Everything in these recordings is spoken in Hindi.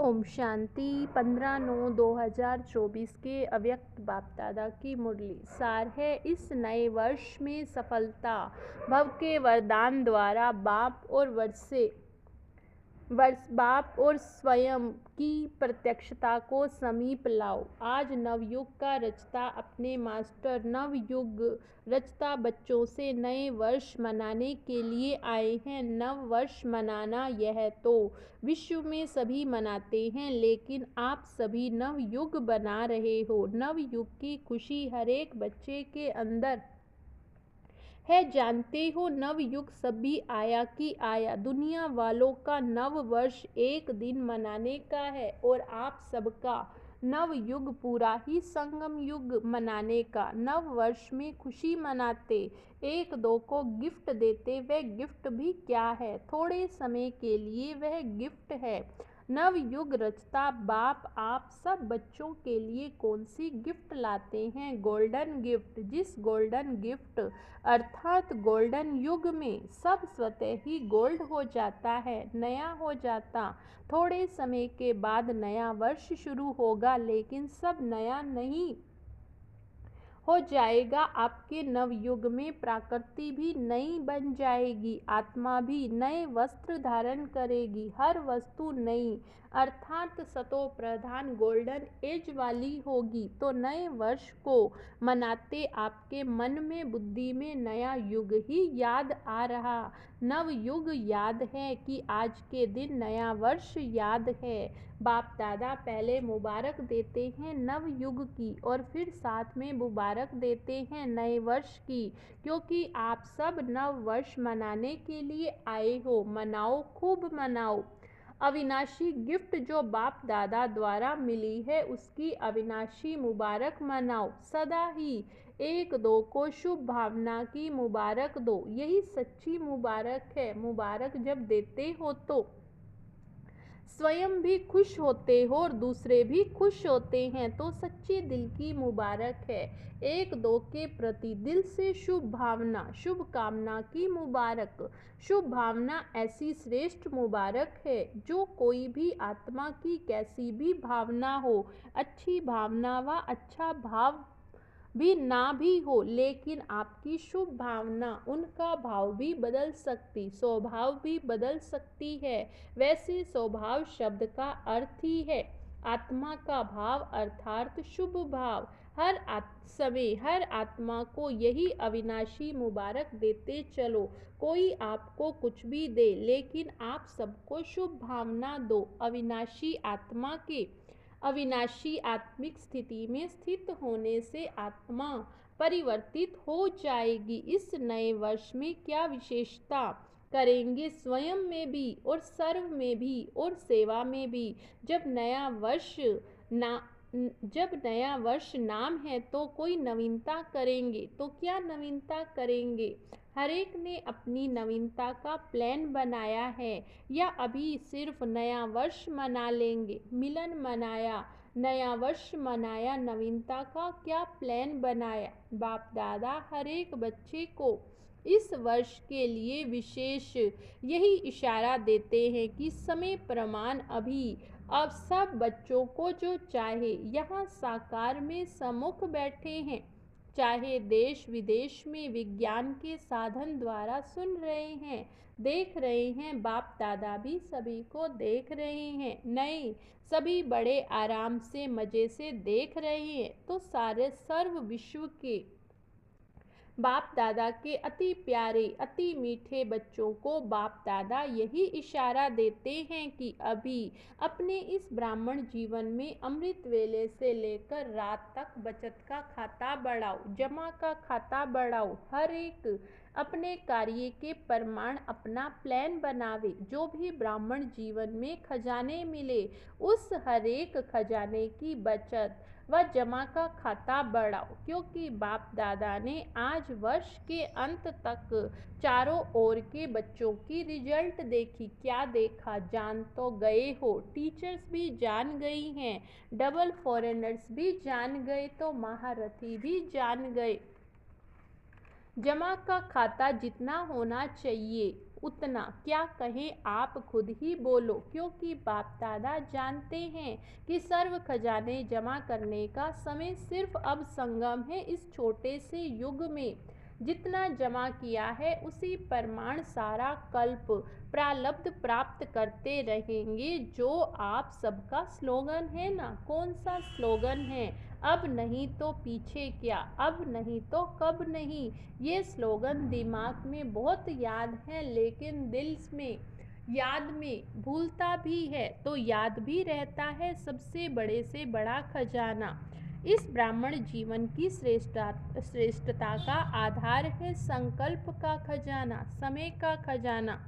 ओम शांति। 15/9/2024 के अव्यक्त बाप दादा की मुरली सार है। इस नए वर्ष में सफलता भव के वरदान द्वारा बाप और स्वयं की प्रत्यक्षता को समीप लाओ। आज नवयुग का रचता अपने मास्टर नवयुग रचता बच्चों से नए वर्ष मनाने के लिए आए हैं। नव वर्ष मनाना यह तो विश्व में सभी मनाते हैं, लेकिन आप सभी नवयुग बना रहे हो। नवयुग की खुशी हर एक बच्चे के अंदर है। जानते हो, नवयुग सभी आया कि आया दुनिया वालों का नव वर्ष एक दिन मनाने का है, और आप सबका नव युग पूरा ही संगम युग मनाने का। नव वर्ष में खुशी मनाते, एक दो को गिफ्ट देते। वह गिफ्ट भी क्या है? थोड़े समय के लिए वह गिफ्ट है। नव युग रचता बाप आप सब बच्चों के लिए कौन सी गिफ्ट लाते हैं? Golden gift. जिस गोल्डन गिफ्ट अर्थात गोल्डन युग में सब स्वतः ही गोल्ड हो जाता है, नया हो जाता। थोड़े समय के बाद नया वर्ष शुरू होगा, लेकिन सब नया नहीं हो जाएगा। आपके नवयुग में प्रकृति भी नई बन जाएगी, आत्मा भी नए वस्त्र धारण करेगी। हर वस्तु नई अर्थात सतो प्रधान गोल्डन एज वाली होगी। तो नए वर्ष को मनाते आपके मन में बुद्धि में नया युग ही याद आ रहा। नव युग याद है कि आज के दिन नया वर्ष याद है। बाप दादा पहले मुबारक देते हैं नव युग की, और फिर साथ में मुबारक देते हैं नए वर्ष की, क्योंकि आप सब नव वर्ष मनाने के लिए आए हो। मनाओ, खूब मनाओ। अविनाशी गिफ्ट जो बाप दादा द्वारा मिली है, उसकी अविनाशी मुबारक मनाओ। सदा ही एक दो को शुभ भावना की मुबारक दो, यही सच्ची मुबारक है। मुबारक जब देते हो तो स्वयं भी खुश होते हो और दूसरे भी खुश होते हैं, तो सच्चे दिल की मुबारक है। एक दो के प्रति दिल से शुभ कामना की मुबारक। शुभ भावना ऐसी श्रेष्ठ मुबारक है, जो कोई भी आत्मा की कैसी भी भावना हो, अच्छी भावना व अच्छा भाव भी ना भी हो, लेकिन आपकी शुभ भावना उनका भाव भी बदल सकती, स्वभाव भी बदल सकती है। वैसे स्वभाव शब्द का अर्थ ही है आत्मा का भाव अर्थात शुभ भाव। समय हर आत्मा को यही अविनाशी मुबारक देते चलो। कोई आपको कुछ भी दे, लेकिन आप सबको शुभ भावना दो। अविनाशी आत्मा के अविनाशी आत्मिक स्थिति में स्थित होने से आत्मा परिवर्तित हो जाएगी। इस नए वर्ष में क्या विशेषता करेंगे? स्वयं में भी और सर्व में भी और सेवा में भी। जब नया वर्ष नाम है तो कोई नवीनता करेंगे। तो क्या नवीनता करेंगे? हर एक ने अपनी नवीनता का प्लान बनाया है, या अभी सिर्फ नया वर्ष मना लेंगे? मिलन मनाया, नया वर्ष मनाया, नवीनता का क्या प्लान बनाया? बाप दादा हर एक बच्चे को इस वर्ष के लिए विशेष यही इशारा देते हैं कि समय प्रमाण अभी। अब सब बच्चों को जो चाहे यहाँ साकार में सम्मुख बैठे हैं, चाहे देश विदेश में विज्ञान के साधन द्वारा सुन रहे हैं, देख रहे हैं। बाप दादा भी सभी को देख रहे हैं। नए सभी बड़े आराम से मजे से देख रहे हैं। तो सारे सर्व विश्व के बाप दादा के अति प्यारे अति मीठे बच्चों को बाप दादा यही इशारा देते हैं कि अभी अपने इस ब्राह्मण जीवन में अमृत वेले से लेकर रात तक बचत का खाता बढ़ाओ, जमा का खाता बढ़ाओ। हर एक अपने कार्य के प्रमाण अपना प्लान बनावे। जो भी ब्राह्मण जीवन में खजाने मिले, उस हर एक खजाने की बचत व जमा का खाता बढ़ाओ, क्योंकि बाप दादा ने आज वर्ष के अंत तक चारों ओर के बच्चों की रिजल्ट देखी। क्या देखा? जान तो गए हो, टीचर्स भी जान गई हैं, डबल फॉरेनर्स भी जान गए, तो महारथी भी जान गए। जमा का खाता जितना होना चाहिए उतना, क्या कहें आप खुद ही बोलो, क्योंकि बाप दादा जानते हैं कि सर्व खजाने जमा करने का समय सिर्फ अब संगम है। इस छोटे से युग में जितना जमा किया है उसी प्रमाण सारा कल्प प्रारब्ध प्राप्त करते रहेंगे। जो आप सबका स्लोगन है ना, कौन सा स्लोगन है? अब नहीं तो पीछे क्या, अब नहीं तो कब नहीं। ये स्लोगन दिमाग में बहुत याद है, लेकिन दिल में याद में भूलता भी है तो याद भी रहता है सबसे बड़े से बड़ा खजाना। इस ब्राह्मण जीवन की श्रेष्ठता का आधार है संकल्प का खजाना, समय का खजाना,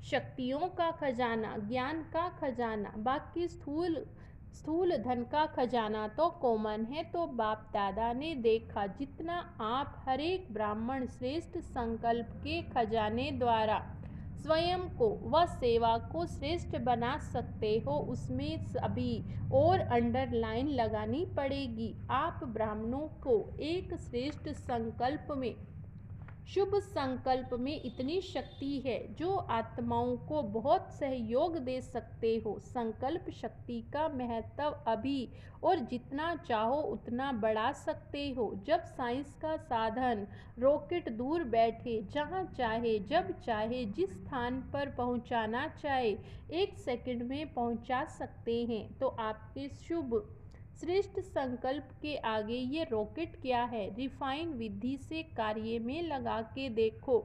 शक्तियों का खजाना, ज्ञान का खजाना। बाकी स्थूल धन का खजाना तो कॉमन है। तो बाप दादा ने देखा जितना आप हर एक ब्राह्मण श्रेष्ठ संकल्प के खजाने द्वारा स्वयं को व सेवा को श्रेष्ठ बना सकते हो, उसमें अभी और अंडरलाइन लगानी पड़ेगी। आप ब्राह्मणों को एक श्रेष्ठ संकल्प में, शुभ संकल्प में इतनी शक्ति है जो आत्माओं को बहुत सहयोग दे सकते हो। संकल्प शक्ति का महत्व अभी और जितना चाहो उतना बढ़ा सकते हो। जब साइंस का साधन रॉकेट दूर बैठे जहाँ चाहे जब चाहे जिस स्थान पर पहुँचाना चाहे 1 सेकंड में पहुँचा सकते हैं, तो आपके शुभ श्रेष्ठ संकल्प के आगे ये रॉकेट क्या है? रिफाइन विधि से कार्य में लगा के देखो।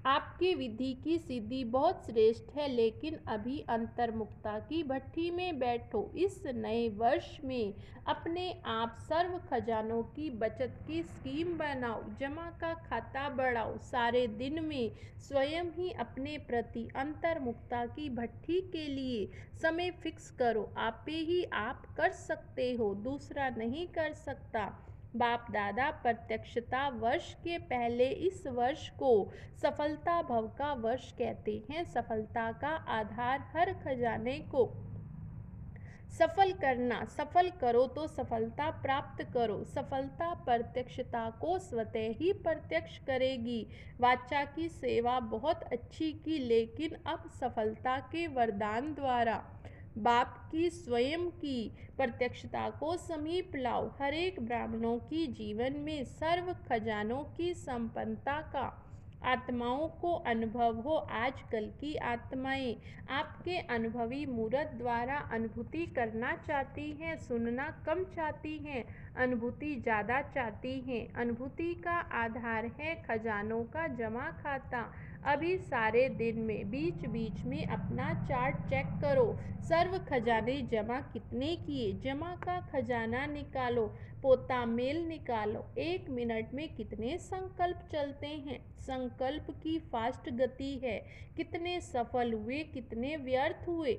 आपकी विधि की सिद्धि बहुत श्रेष्ठ है, लेकिन अभी अंतर्मुक्ता की भट्ठी में बैठो। इस नए वर्ष में अपने आप सर्व खजानों की बचत की स्कीम बनाओ, जमा का खाता बढ़ाओ। सारे दिन में स्वयं ही अपने प्रति अंतर्मुक्ता की भट्ठी के लिए समय फिक्स करो। आप ही आप कर सकते हो, दूसरा नहीं कर सकता। बाप दादा प्रत्यक्षता वर्ष के पहले इस वर्ष को सफलता भव का वर्ष कहते हैं। सफलता का आधार हर खजाने को सफल करना, सफल करो तो सफलता प्राप्त करो। सफलता प्रत्यक्षता को स्वतः ही प्रत्यक्ष करेगी। वाचा की सेवा बहुत अच्छी की, लेकिन अब सफलता के वरदान द्वारा बाप की स्वयं की प्रत्यक्षता को समीप लाओ। हर एक ब्राह्मणों की जीवन में सर्व खजानों की संपन्नता का आत्माओं को अनुभव हो। आजकल की आत्माएं आपके अनुभवी मूर्त द्वारा अनुभूति करना चाहती हैं, सुनना कम चाहती हैं, अनुभूति ज़्यादा चाहती हैं। अनुभूति का आधार है खजानों का जमा खाता। अभी सारे दिन में बीच बीच में अपना चार्ट चेक करो। सर्व खजाने जमा कितने किए, जमा का खजाना निकालो, पोता मेल निकालो। 1 मिनट में कितने संकल्प चलते हैं, संकल्प की फास्ट गति है। कितने सफल हुए, कितने व्यर्थ हुए,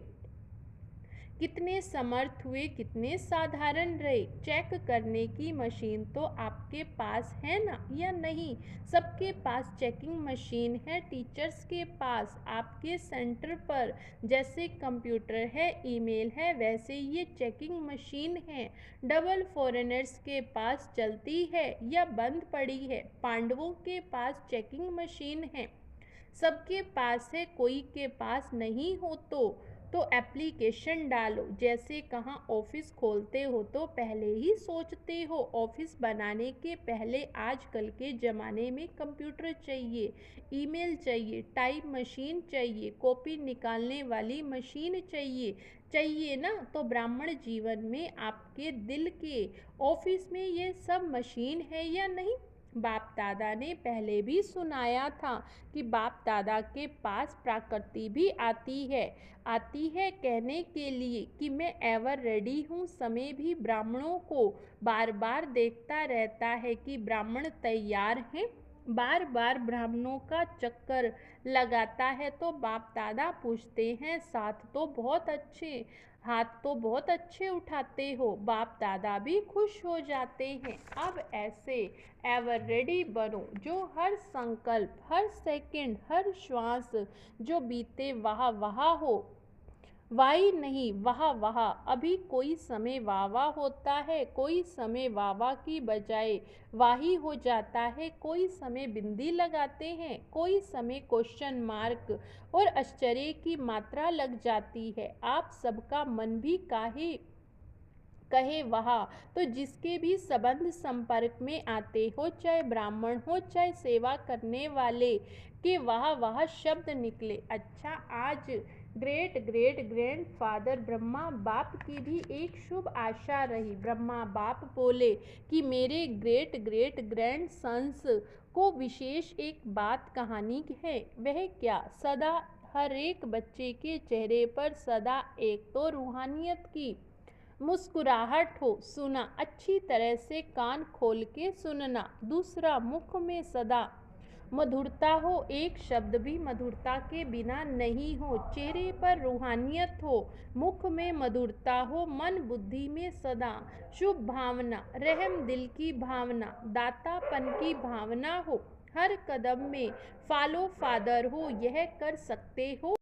कितने समर्थ हुए, कितने साधारण रहे। चेक करने की मशीन तो आपके पास है ना, या नहीं? सबके पास चेकिंग मशीन है। टीचर्स के पास आपके सेंटर पर जैसे कंप्यूटर है, ईमेल है, वैसे ये चेकिंग मशीन है। डबल फॉरेनर्स के पास चलती है या बंद पड़ी है? पांडवों के पास चेकिंग मशीन है, सबके पास है। कोई के पास नहीं हो तो एप्लीकेशन डालो। जैसे कहाँ ऑफिस खोलते हो तो पहले ही सोचते हो। ऑफिस बनाने के पहले आजकल के ज़माने में कंप्यूटर चाहिए, ईमेल चाहिए, टाइप मशीन चाहिए, कॉपी निकालने वाली मशीन चाहिए ना। तो ब्राह्मण जीवन में आपके दिल के ऑफिस में ये सब मशीन है या नहीं? बाप दादा ने पहले भी सुनाया था कि बाप दादा के पास प्रकृति भी आती है कहने के लिए कि मैं एवर रेडी हूँ। समय भी ब्राह्मणों को बार बार देखता रहता है कि ब्राह्मण तैयार हैं। बार बार ब्राह्मणों का चक्कर लगाता है तो बाप दादा पूछते हैं, हाथ तो बहुत अच्छे उठाते हो। बाप दादा भी खुश हो जाते हैं। अब ऐसे एवर रेडी बनो जो हर संकल्प, हर सेकंड, हर श्वास जो बीते वहाँ हो वाई नहीं वाह वाह, अभी कोई समय वाह वाह होता है, कोई समय वाह वाह की बजाय वाही हो जाता है, कोई समय बिंदी लगाते हैं, कोई समय क्वेश्चन मार्क और आश्चर्य की मात्रा लग जाती है। आप सबका मन भी काहे कहे वहा, तो जिसके भी संबंध संपर्क में आते हो, चाहे ब्राह्मण हो चाहे सेवा करने वाले, के वाह वाह शब्द निकले। अच्छा, आज great great grand father Brahma बाप की भी एक शुभ आशा रही। ब्रह्मा बाप बोले कि मेरे ग्रेट ग्रेट ग्रैंड सन्स को विशेष एक बात कहानी है। वह क्या? सदा हर एक बच्चे के चेहरे पर सदा एक तो रूहानियत की मुस्कुराहट हो, सुना अच्छी तरह से कान खोल के सुनना। दूसरा, मुख में सदा मधुरता हो, एक शब्द भी मधुरता के बिना नहीं हो। चेहरे पर रूहानियत हो, मुख में मधुरता हो, मन बुद्धि में सदा शुभ भावना, रहम दिल की भावना, दातापन की भावना हो, हर कदम में फॉलो फादर हो। यह कर सकते हो